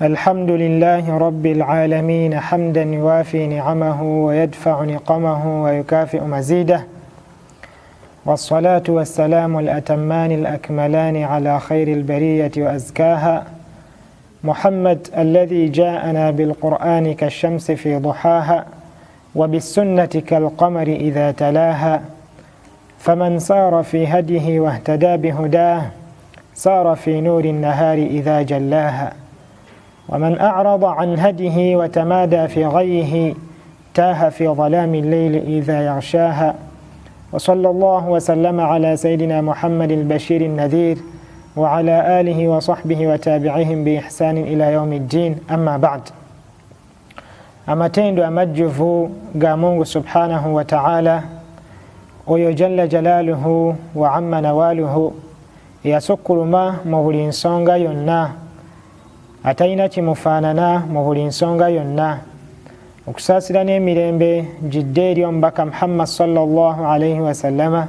الحمد لله رب العالمين حمدا يوافي نعمه ويدفع نقمه ويكافئ مزيده، والصلاة والسلام الأتمان الأكملان على خير البرية وأزكاها، محمد الذي جاءنا بالقرآن كالشمس في ضحاها وبالسنة كالقمر إذا تلاها، فمن سار في هديه واهتدى بهداه سار في نور النهار إذا جلاها، ومن أعرض عن هديه وتمادى في غيه تاه في ظلام الليل إذا يغشاها. وصلى الله وسلم على سيدنا محمد البشير النذير وعلى آله وصحبه وتابعهم بإحسان إلى يوم الدين. أما بعد، amatendo amajjuvu ga Mungu subhanahu wa ta'ala oyo jalla jalaluhu wa amma nawaluhu yasukkuluma mu buli nsonga yonna, atayina kimufaanana mu buli nsonga yonna, okusaasira n'emirembe jidde eri omubaka Muhammad sallallahu alayhi wa sallama.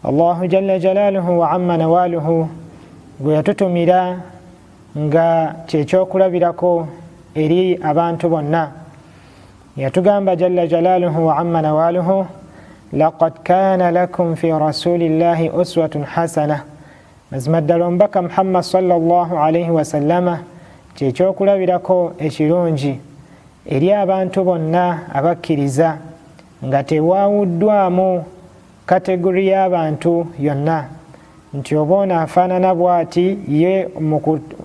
Allahu jalla jalaluhu wa amma nawaluhu gwe yatutumira nga kyekyokulabirako eri abantu bonna. Yatugamba jalla jalaluhu wa amma nawaluhu, laqad kana lakum fi rasulillahi uswatun hasana. Mazima ddala omubaka Muhammad sallallahu alayhi wa sallama kyekyokulabirako ekirungi eri abantu bonna abakkiriza, nga tewawuddwamu kategori y'abantu yonna, nti oba ono afaanana bw'ati ye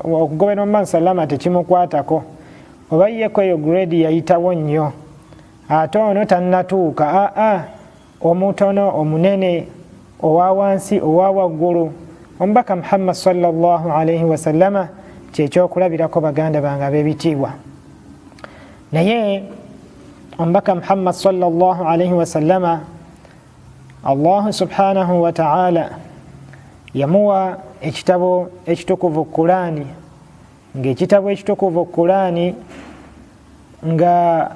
okugobera omubaka sallama tekimukwatako, oba yeko eyo grade yayitawo nnyo, ate ono tannatuuka. Omutono, omunene, owa wansi, owa waggulu, omubaka Muhammad sallallahu alayhi wa sallama kyekyokulabirako baganda bange ab'ebitiibwa. Naye omubaka Muhammad sallallahu alayhi wa sallama Allah subhanahu wa ta'ala yamuwa ekitabo ekitukuvu Qur'ani, ng'ekitabo ekitukuvu Qur'ani nga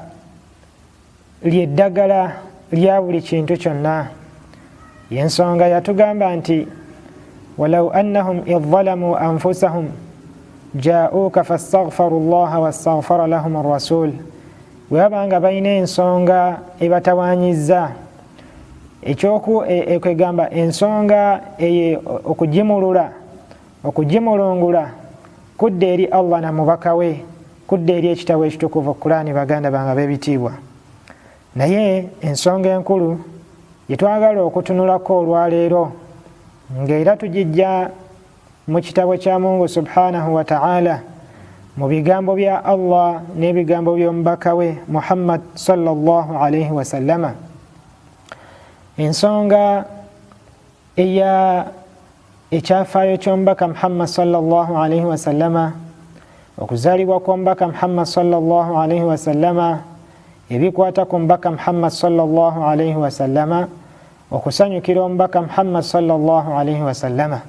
lyeddagala lya buli kintu kyonna. Yensonga yatugamba nti walau annahum idh zalamu anfusahum ja'uka fastaghfaru llaha wastaghfara lahum ar-rasul, bwe babanga balina ensonga ebatawaanyizza, ekwegamba ensonga okugimulungula kudde eri Allah na mubaka we, kudde eri ekitabo ekitukuvu Qur'ani. Baganda bange ab'ebitiibwa, naye ensonga enkulu gyetwagala okutunulako olwaleero, ng'era tugijja mu kitabo kya Mungu subhanahu wa ta'ala, mu bigambo bya Allah n'ebigambo by'omubaka we Muhammad sallallahu alayhi wa sallama. Ensonga ekyafaayo ky'omubaka Muhammad sallallahu alayhi wa sallama, okuzaalibwa kw'omubaka Muhammad sallallahu alayhi wa sallama, ebikwata ku mubaka Muhammad sallallahu alayhi wa sallama, okusanyukira omubaka Muhammad sallallahu alayhi wa sallama.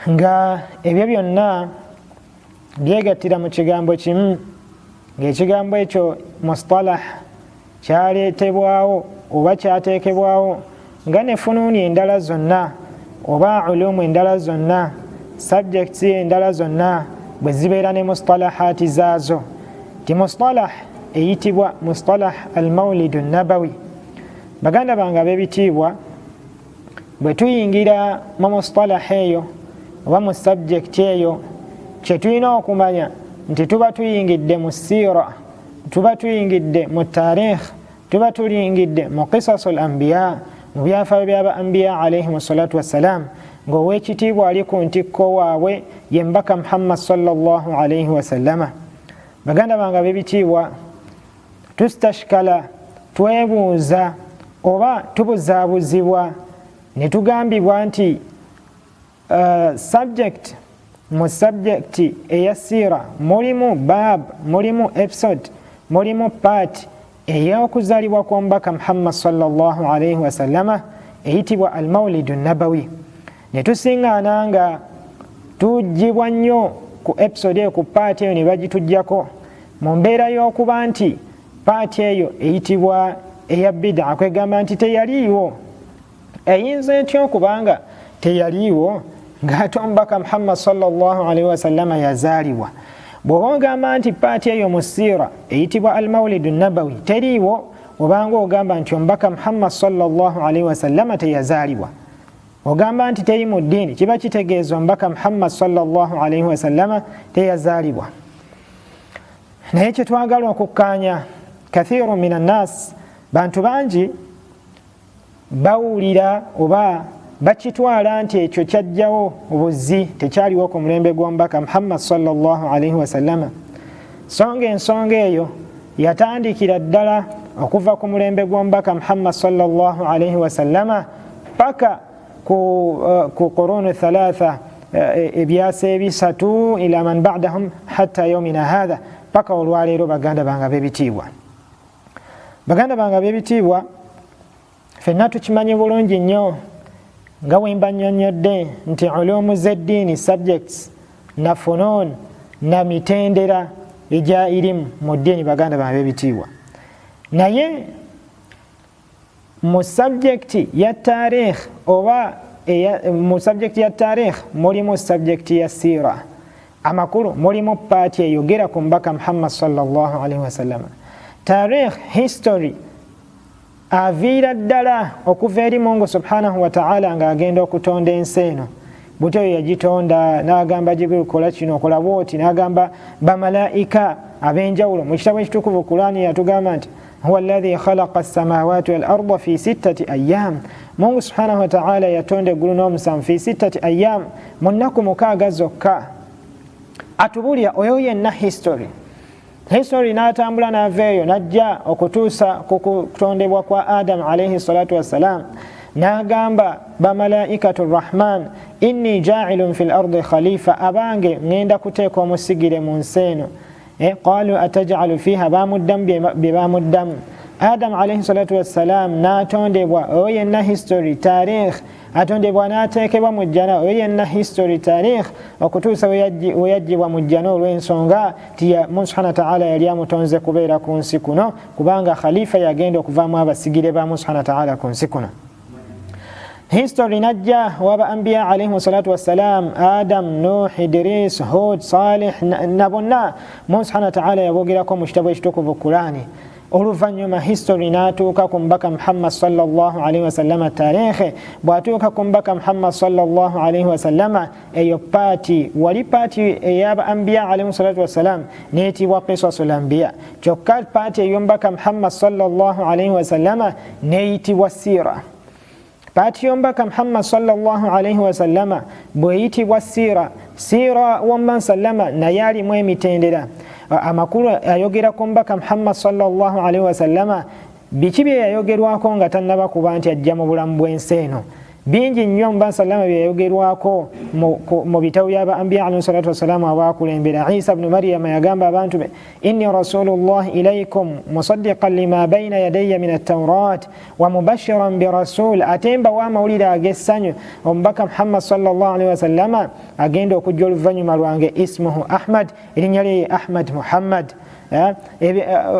Nga ebyo byonna byegattira mu kigambo kimu, ng'ekigambo ekyo mustalah kyaleetebwawo oba kyateekebwawo nga ne funuuni endala zonna oba ulumu endala zonna, subjects endala zonna bwe zibeera ne mustalahaati zaazo. Ti mustalah eyitibwa mustalah al-mawlidu nabawi. Baganda bange ab'ebitiibwa, bwe tuyingira mu mustalah eyo oba mu subject eyo, kye tulina okumanya nti tuba tuyingidde mu siira, tuba tuyingidde mu taarikh, tuba tuyingidde mu qisasul anbiya, mu byafaayo by'aba anbiya alayhimu salatu wassalaam, ng'ow'ekitiibwa ali ku ntikko waabwe ye mbaka Muhammad sallallahu alayhi wa sallama. Baganda bange ab'ebitiibwa, tustashkala, twebuuza oba tubuzaabuzibwa ne tugambibwa nti mu subject eya siira mulimu bab, mulimu episode, mulimu part ey'okuzaalibwa kw'omubaka Muhammad sallallahu alayhi wa sallama eyitibwa al-mawlidu nabawi. Ne tusiŋŋaana nga tujjibwa nnyo ku episode eyo, ku part eyo ne bagitujjako mu mbeera y'okuba nti part eyo eyitibwa eya bid'a, kwegamba nti teyaliiwo. Eyinza etya okubanga teyaliiwo? ng'ate omubaka Muhammad sallallahu alaihi wasallama yazaalibwa. Bw'oba ogamba nti paati eyo mu siira eyitibwa al-mawlidu nabawi teriiwo, obanga ogamba nti omubaka Muhammad sallallahu alaihi wasallama teyazaalibwa, ogamba nti teri mu ddiini, kiba kitegeeza omubaka Muhammad sallallahu alaihi wasallama teyazaalibwa. Naye kye twagala okukkaanya, kathiru min annaas, bantu bangi bawulira oba bakitwala nti ekyo kyajjawo obuzzi tekyaliwo ku mulembe gw'omubaka Muhammad sallallahu alaihi wasallama. Ensonga eyo yatandikira ddala okuva ku mulembe gw'omubaka Muhammad sallallahu alaihi wasallama paka ku qurunu thalatha, ebyasa ebisatu ila man ba'dahum hatta yawmina hadha, paka olwaleero baganda bange b'ebitiibwa. Baganda bange b'ebitiibwa, ffenna tukimanyi bulungi nnyo nga wemba nnyonnyodde nti ulumu zeddiini subjects na funun na mitendera egya irimu mu ddiini baganda bange b'ebitiibwa. Naye mu subjekti ya taarikh oba mu subjekti ya taarikh mulimu subjekti ya siira, amakulu mulimu paati eyogera ku mubaka Muhammad sallallahu alaihi wasallam. Taarikh, history, aviira ddala okuva eri Mungu subhanahu wa ta'ala ng'agenda okutonda ensi eno. Bw'atyo yagitonda n'agamba Jibril kola kino kola bw'oti, n'agamba bamalaika ab'enjawulo. Mu kitabo ekitukuvu Qur'ani yatugamba nti huwa alladhi khalaqa as-samawati wal arda fi 6 ayyam. Mungu subhanahu wa ta'ala yatonda eggulu n'omusanvu fi 6 ayyam, mu nnaku 6 zokka. Atubulira oyo yenna history n'atambula n'aveeyo n'ajja okutuusa ku kutondebwa kwa Adam alayhi salatu wassalam, n'agamba bamalaikatu rahman inni ja'ilun fil ardi khalifa, abange ngenda kuteeka omusigire mu nsi eno. Qalu ataj'alu fiha, bamuddamu bye bamuddamu. Adam alayhi salatu wassalam n'atondebwa, oyo yenna history taarikh, atondebwa n'ateekebwa mu jjana, oyo yenna history taarikh, okutuusa we yaggyibwa mu jjana olw'ensonga ti Mungu subhanahu wa ta'ala yali amutonze kubeera ku nsi kuno, kubanga khalifa yagenda okuvaamu abasigire ba Mungu subhanahu wa ta'ala ku nsi kuno. History najja waba anbiya alayhi salatu wassalam, Adam, Nuh, Idris, Hud, Salih na bonna Mungu subhanahu wa ta'ala yabogerako mu kitabo ekitukuvu Qur'ani. Oluvannyuma history n'atuuka ku mubaka Muhammad sallallahu alaihi wasallama taarikhe. Bw'atuuka ku mubaka Muhammad sallallahu alaihi wasallama, eyo paati wali paati ey'aba anbiya alaihi salatu wassalam neetibwa qisasul anbiya, kyokka paati ey'omubaka Muhammad sallallahu alaihi wasallama neeyitibwa siira. Paati y'omubaka Muhammad sallallahu alaihi wasallama bw'eyitibwa siira w'omman sallama naye alimu emitendera. Amakulu ayogera ku mubaka Muhammad sallallahu alaihi wasallama, biki bye yayogerwako nga tannaba kuba nti ajja mu bulamu bw'ensi eno. Bingi nnyo mubaka sallama bye yayogerwako mu bitabo by'aba anbiya alayhi salatu wassalamu abaakulembera. Isa ibn Maryam yagamba abantu be, inni rasulullah ilaykum musaddiqan lima bayna yadayya min at-tawrat wa mubashiran bi rasul, atemba wa mawulire ag'essanyu. Omubaka Muhammad sallallahu alaihi wasallama agenda okujja oluvannyuma lwange, ismuhu Ahmad, erinnya lye Ahmad Muhammad.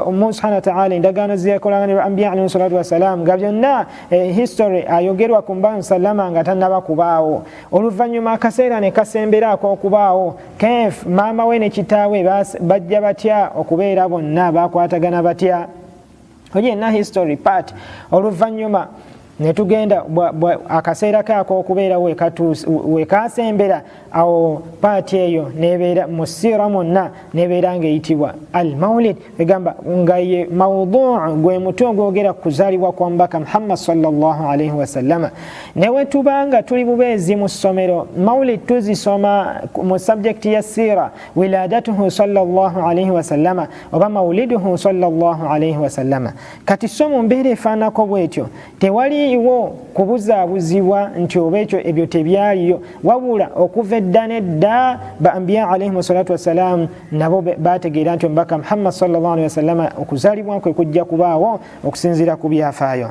Mungu subhanahu wa ta'ala endagaano zeyakolanga ne anbiya alayhi salatu wassalam nga byonna history ayogerwa ku mubaka sallama nga tannaba kubaawo. Oluvannyuma akaseera ne kasemberaako okubaawo. Kef maama we ne kitaawe bajja batya okubeera, bonna bakwatagana batya, oyo yenna history part. Oluvannyuma ne tugenda akaseera kaako okubeera wekasembera, awo paati eyo nebeera mu siira mwonna nebeera ng'eyitibwa al-mawlid, egamba nga ye mawduu, gwe muto gwogera ku kuzaalibwa kwa mubaka Muhammad sallallahu alaihi wasallama. Ne we tubanga tuli bubeezi mu ssomero, mawlid tuzisoma mu subjekti ya siira, wiladatuhu sallallahu alaihi wasallama oba mawliduhu sallallahu alaihi wasallama. Kati so mu mbeera efaanako bwetyo, tewaliiwo kubuzaabuzibwa nti oba ekyo ebyo tebyaliyo, wabula okuva edda nedda ba anbiya alayhi salatu wassalam nabo bategeera nti omubaka Muhammad sallallahu alaihi wasallama okuzaalibwa kwe kujja kubaawo okusinziira ku byafaayo.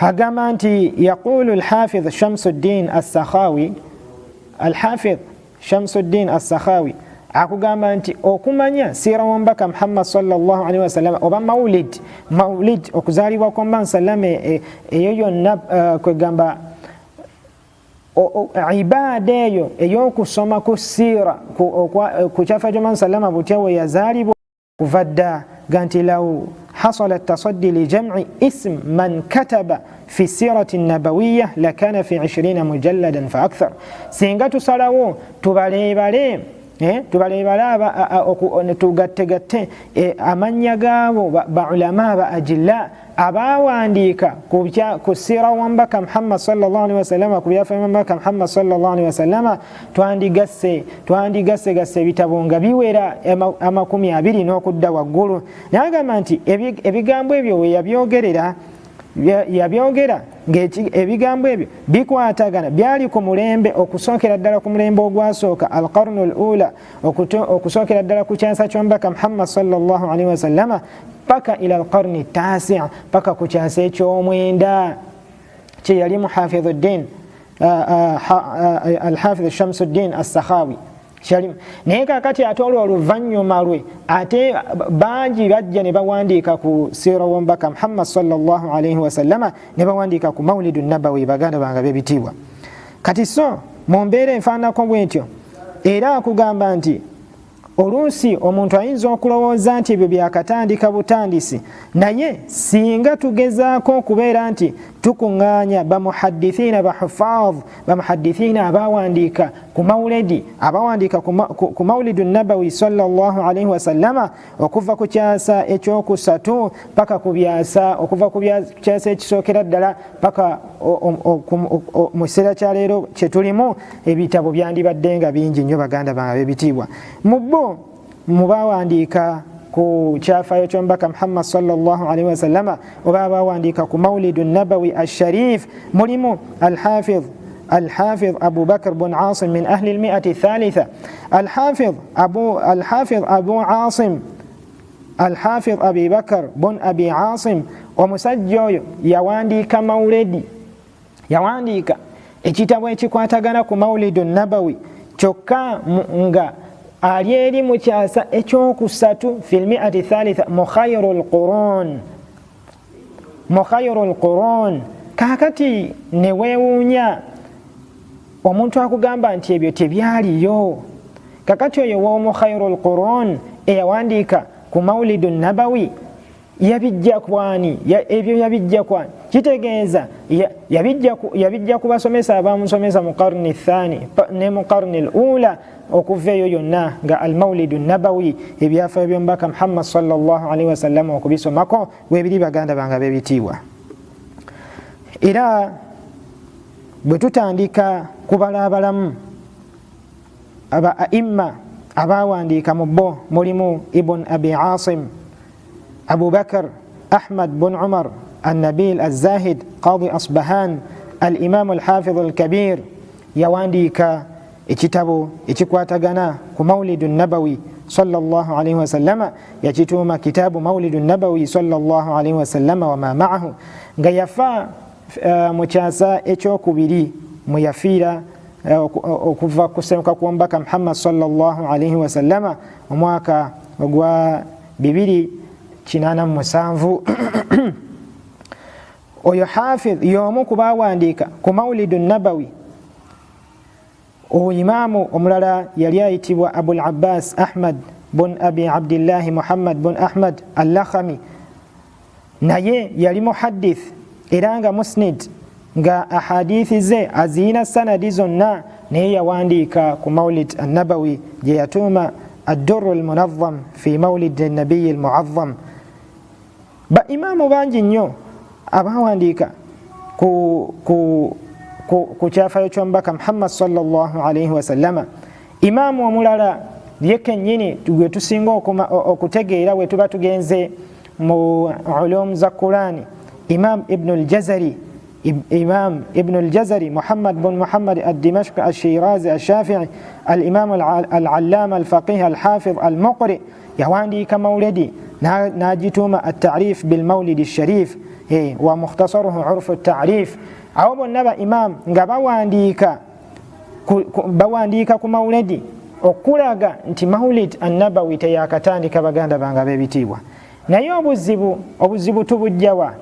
Agamba nti yaqulu al-Hafidh Shamsuddin as-Sakhawi, al-Hafidh Shamsuddin as-Sakhawi akugamba nti okumanya siira w'omubaka Muhammad sallallahu alaihi wasallam oba mawlid okuzaalibwa kwa Muhammad sallam, eyo yonna kwegamba ibaada eyo ey'okusoma ku siira ku kyafa ky'omwami sallama butya we yazaalibwa kuva dda ganti law hasala tasaddi li jam'i ism man kataba fi sirati nabawiya lakana fi 20 mujalladan fa akthar. Singa tusalawo tubaleebale tugattegatte amannya gaabo baulama ba ajilla abawandiika ku siira wambaka Muhammad sallallahu alaihi wasallam ku byafa wambaka Muhammad sallallahu alaihi wasallam twandigasse bitabo nga biwera 20 n'okudda waggulu. N'agamba nti ebigambo ebyo we yabyogera ng'ebigambo ebyo bikwatagana byali ku mulembe okusookera ddala ku mulembe ogwasooka alqarnu alula okusookera ddala ku kyansa ky'omubaka Muhammad sallallahu alaihi wasallama paka ila alqarni tasi' paka ku kyansa eky'omwenda kye yali muhafidhuddin alhafidh Shamsuddin as-Sakhawi. Naye kakati ate olwo oluvannyuma lwe ate bangi bajja ne bawandiika ku siira w'omubaka Muhammad sallallahu alaihi wasallama ne bawandiika ku maulidu nabawi baganda bange b'ebitiibwa. Kati so mu mbeera enfaanako bw'etyo era akugamba nti oluusi omuntu ayinza okulowooza nti ebyo byakatandika butandisi, naye singa tugezaako okubeera nti tukuŋŋaanya bamuhaddithiina bahufaadh bamuhaddithiina abawandiika ku mawlidi abawandiika ku maulidu nabawi sallallahu alaihi wasallama okuva ku kyasa ekyokusatu paka ku byasa okuva ku kyasa ekisookera ddala paka mu kiseera kya leero kye tulimu ebitabo byandibadde nga bingi nnyo baganda bange b'ebitiibwa. Mu bawandiika ku kyafayo ky'omubaka Muhammad sallallahu alaihi wasallama oba abawandiika ku maulidu nabawi asharif mulimu الحافظ أبو بكر بن عاصم من أهل المئة الثالثة. الحافظ أبي بكر بن أبي عاصم ومسجّو يوانديك مولدي يوانديك ekitabo ekikwatagana ku maulidu nabawi kyokka nga ali eri mu kyasa ekyokusatu fil mi'ati thalitha mukhayrul qurun. Kakati ne weewuunya omuntu akugamba nti ebyo tebyaliyo. Kakati oyo w'omukhayrul qurun eyawandiika ku maulidu nabawi yabijja kwani? Ebyo yabijja kwani? Kitegeeza yabijja kubasomesa abamusomesa mu qarni thani ne mu qarni al-ula okuva eyo yonna nga al-maulidu nabawi ebyafaayo by'omubaka Muhammad sallallahu alaihi wasallam okubisomako weebiri baganda bange b'ebitiibwa. Era bwe tutandika kubala abalamu aba aimma abawandiika mu bo mulimu Ibn Abi Asim, Abu Bakr Ahmad bin Umar النبيل الزاهد قاضي أصبهان الإمام الحافظ الكبير yawandiika ekitabo ekikwatagana ku maulidu nabawi sallallahu alaihi wasallama yakituuma kitaabu maulidu nabawi sallallahu alaihi wasallama wama maahu nga yafa mu kyasa ekyokubiri mwe yafiira okuva kusemuka kw'omubaka Muhammad sallallahu alaihi wasallama mu mwaka ogwa 287. Oyo hafidh y'omu ku baawandiika ku maulidu nabawi. Imaamu omulala yali ayitibwa Abul Abbas Ahmad bun Abi Abdillahi Muhammad bun Ahmad al-Lakhami, naye yali muhaddith era nga musnid nga ahadithi ze azina sanadi zonna, naye yawandiika ku maulid an-nabawi gye yatuuma ad-durr al-munazzam fi maulid an-nabiy al-mu'azzam. Ba imaamu bangi nnyo abawandiika ku kyafayo ky'omubaka Muhammad sallallahu alaihi wasallama. Imaamu omulala ye kennyini gwe tusinga okutegeera bwe tuba tugenze mu ulum za Qur'ani, Imam Ibn al-Jazari Muhammad bin Muhammad al-Dimashqi al-Shirazi al-Shafi'i al-Imam al-Allama al-Faqih al-Hafiz al-Muqri yawandiika maulidi n'agituuma at-ta'rif bil-mawlid al-sharif wa mukhtasaruhu 'urf at-ta'rif. Abo bonna ba imam nga bawandiika ku maulidi okulaga nti maulid an-nabawi teyakatandika baganda bange b'ebitiibwa. Naye obuzibu tubujjawa.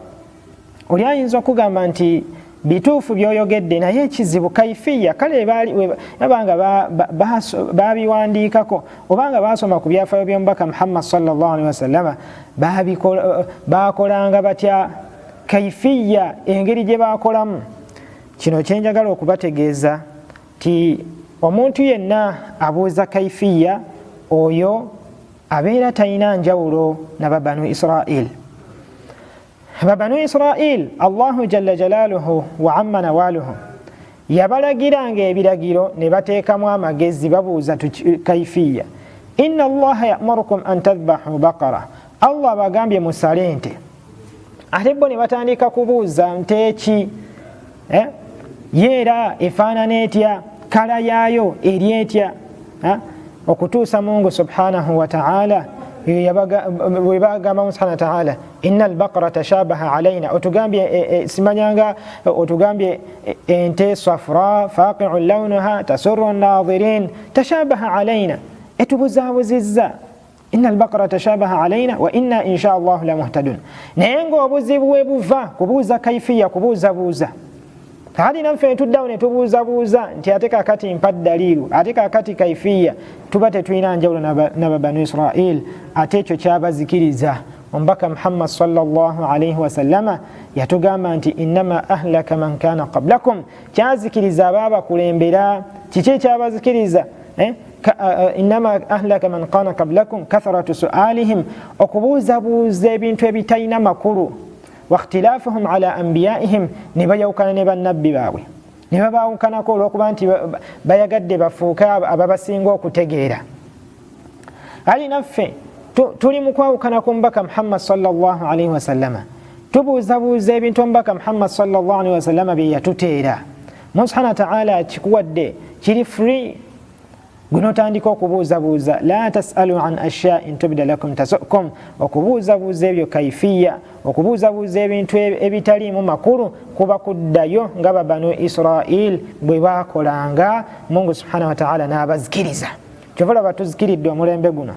Oli ayinza okugamba nti bituufu byoyogedde naye ekizibu kaifiya kale nabanga babiwandiikako obanga basoma ku byafaayo by'omubaka Muhammad sallallahu alaihi wasallam bakolanga batya kaifiya engeri gye bakolamu. Kino kyenjagala okubategeeza ti omuntu yenna abuuza kaifiya oyo abeera talina njawulo nababanu Israel. Babanu Israel Allahu jalla jalaluhu wa amma nawaluhu yabalagiranga ebiragiro ne bateekamu amagezi babuuza kaifiya. Inna Allaha ya'murukum an tadhbahu baqara, Allah bagambye musale nte, ate bo ne batandika kubuuza nte ki, yeera efaanana etya, kala yaayo eri etya, okutuusa Mungu subhanahu wa ta'ala webagamba subhanahu wa ta'ala inna al-baqara tashabaha alayna, otugambye simanyanga otugambye ente safra faqi'un lawnuha tasurru an-nadhirin tashabaha alayna, etubuzabuzizza inna al-baqara tashabaha alayna wa inna insha Allah la muhtadun. Naye ng'obuzibu bwe buva kubuuza kaifiya, kubuuzabuuza kati naffe tuddawo ne tubuuzabuuza nti ate kakati mpa dalilu, ate kakati kaifiya, tuba tetulina njawulo nababanu Israel. Ate ekyo kyabazikiriza omubaka Muhammad sallallahu alaihi wasallama yatugamba nti innama ahlaka man kana qablakum, kyazikiriza ababakulembera. Kiki ekyabazikiriza? Innama ahlaka man kana qablakum kathratu su'alihim, okubuuzabuuza ebintu ebitalina makulu. واختلافهم على أنبيائهم نبيوكنا نبنبي باوي نباوكنا كل وقبانتي بيقد بفوكا أبابسينغو كتغيرا. هل نفي تولي مكواوكنا كنبك محمد صلى الله عليه وسلم تبوزبو زيبين تنبك محمد صلى الله عليه وسلم بيتتيرا. سبحانه تعالى تكود تري فري gunotandika okubuuzabuuza la tasalu an ashyain tubda lakum tasukum, okubuuzabuuza ebyo kaifiya, okubuuzabuuza ebintu ebitaliimu makulu kuba kuddayo nga babanu Israel bwe bakolanga. Mungu subhanahu wa ta'ala n'abazikiriza. Kyova batuzikiridde omulembe guno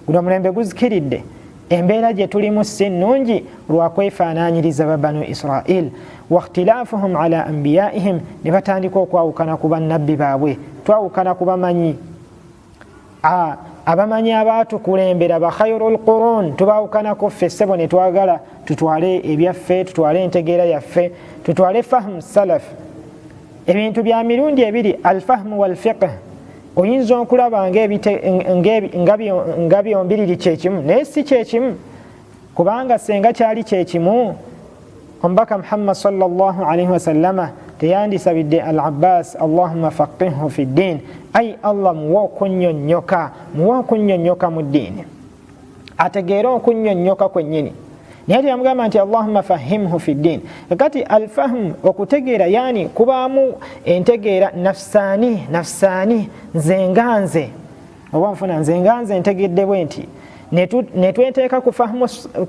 omulembe guzikiridde embeera gye tulimu si nnungi lwakwefaanaanyiriza babanu Israel. Wakhtilafuhum ala anbiyaihim, ne batandika okwawukana ku bannabbi baabwe. Twawukana ku bamanyi, abamanyi abaatukulembera ba khayrul qurun tubawukanako ffe ssebo ne twagala tutwale ebyaffe, tutwale entegeera yaffe, tutwale fahmu salaf. Ebintu bya mirundi ebiri, alfahmu walfiqh. Oyinza okulaba nga byombiriri kyekimu naye si kyekimu, kubanga senga kyali kyekimu omubaka Muhammad sallallahu alaihi wasallama teyandisabidde al-Abbas Allahumma faqihhu fi ddin, ay Allah muwe okunnyonnyoka mu ddiini, ategeere okunnyonnyoka kwennyini. Naye teyamugamba nti Allahumma fahimhu fi ddin. Kati al-fahm okutegeera yani kubaamu entegeera nafsaani nze oba nfuna nze nga nze ntegedde bwe nti ne tweteeka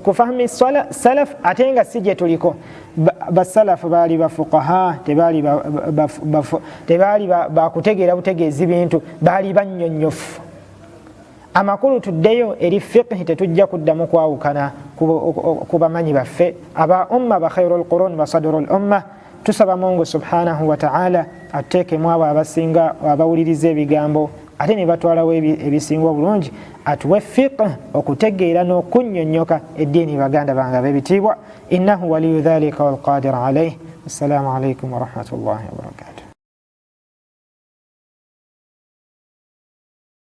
kufahmi salaf ate nga si gye tuliko. Basalafu baali bafuqaha, tebaali bakutegeera butegeezi bintu, baali bannyonnyofu. Amakulu tuddeyo eri fiqh, tetujja kuddamu kwawukana ku bamanyi baffe aba umma ba khayrul qurun ba sadrul umma. Tusaba Mungu subhanahu wa ta'ala atuteekemu abo abasinga abawuliriza ebigambo ate ne batwalawo ebisinga obulungi, atuwe fiqh okutegeera n'okunnyonnyoka eddiini baganda bange ab'ebitiibwa. Innahu waliyu dhalika wal qadir alayhi. Assalamu alaikum wa rahmatullahi wa barakatuh.